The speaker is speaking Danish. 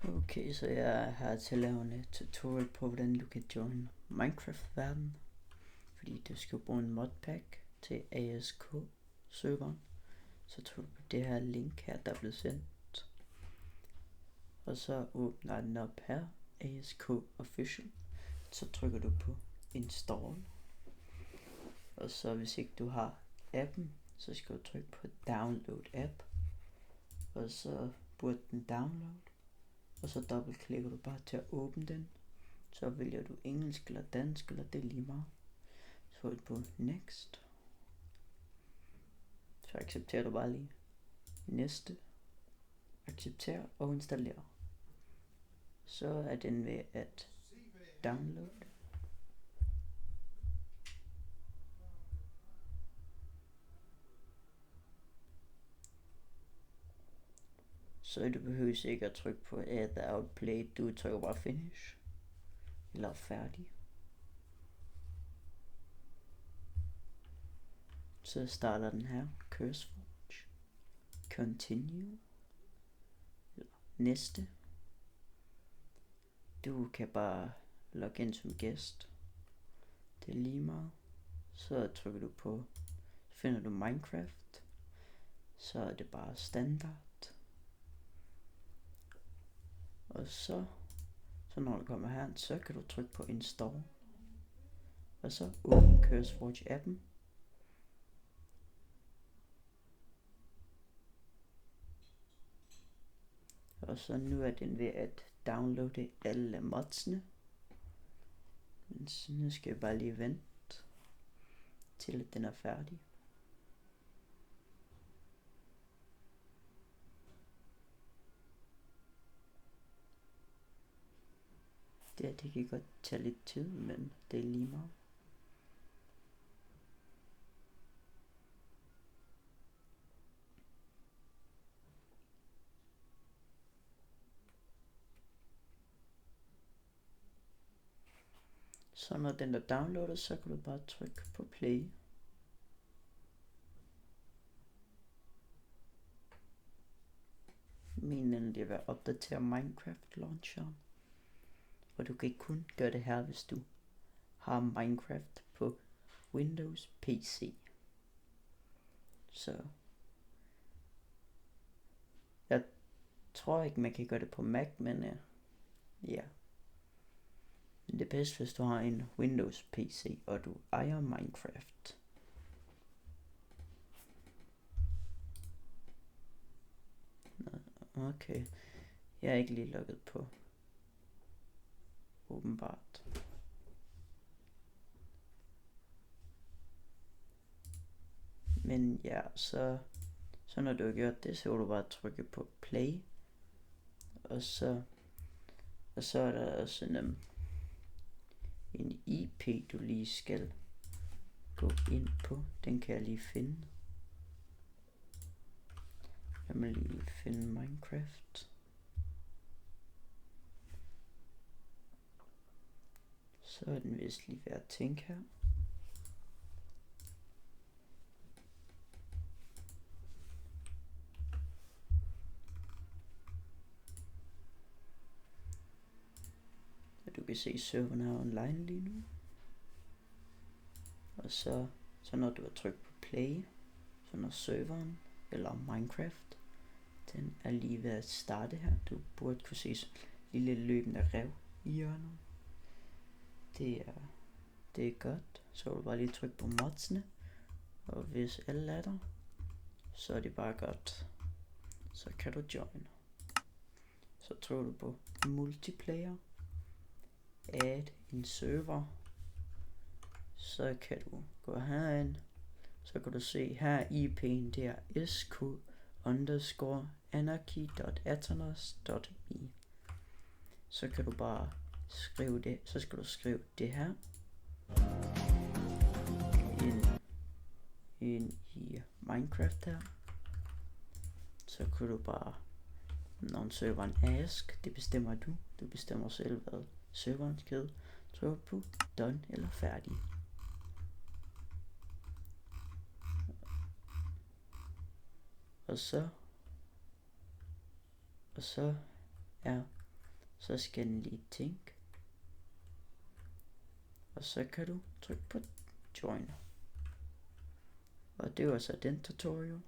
Okay, så jeg er her til at lave en tutorial på, hvordan du kan join Minecraft-verden. Fordi du skal bruge en modpack til ASK-serveren. Så trykker du på det her link her, der er blevet sendt. Og så åbner den op her, ASK Official. Så trykker du på Install. Og så hvis ikke du har appen, så skal du trykke på Download App. Og så burde den download. Og så dobbeltklikker du bare til at åbne den. Så vælger du engelsk eller dansk, eller det er lige meget. Så trykker du på Next. Så accepterer du bare lige næste. Accepter og installere. Så er den ved at download. Så du behøver ikke at trykke på Add Outplay. Du trykker bare Finish. Eller færdig. Så starter den her. CurseForge. Continue. Eller næste. Du kan bare logge ind som gæst. Det er lige meget. Så trykker du på, så finder du Minecraft. Så er det bare standard. Og så når du kommer her, så kan du trykke på Install. Og så åbne CurseForge appen. Og så nu er den ved at downloade alle modsene. Men så nu skal jeg bare lige vente til at den er færdig. Det kan godt tage lidt tid, men det er lige meget. Så når den er downloadet, så kan du bare trykke på play. Meningen det er at opdatere Minecraft launcheren. Og du kan kun gøre det her, hvis du har Minecraft på Windows PC. Så jeg tror ikke man kan gøre det på Mac, men ja. Men det er bedst hvis du har en Windows PC og du ejer Minecraft. Okay, jeg er ikke lige logget på. Åbenbart. Men ja, så når du har gjort det, så vil du bare trykke på play. Og så er der også en IP, du lige skal gå ind på. Den kan jeg lige finde. Jeg må lige finde Minecraft. Så er den vist lige ved at tænke her. Du kan se serveren er online lige nu. Og så når du har trykt på play, så når serveren eller Minecraft, den er lige ved at starte her. Du burde kunne se sådan en lille løbende rev i hjørnet. Det er godt. Så vil du bare lige trykke på modsene. Og hvis alle er der, så er det bare godt. Så kan du join. Så trykker du på multiplayer. Add en server. Så kan du gå herind. Så kan du se her IP'en, det er sk_anarchy.aternos.me. Så kan du bare skrive det. Så skal du skrive det her ind i Minecraft her. Så kan du bare, når serveren ask, det bestemmer du. Du bestemmer selv, hvad serveren skal. Tryk på done eller færdig. Og så er så skal den lige tænke. Og så kan du trykke på join. Og det var så den tutorial.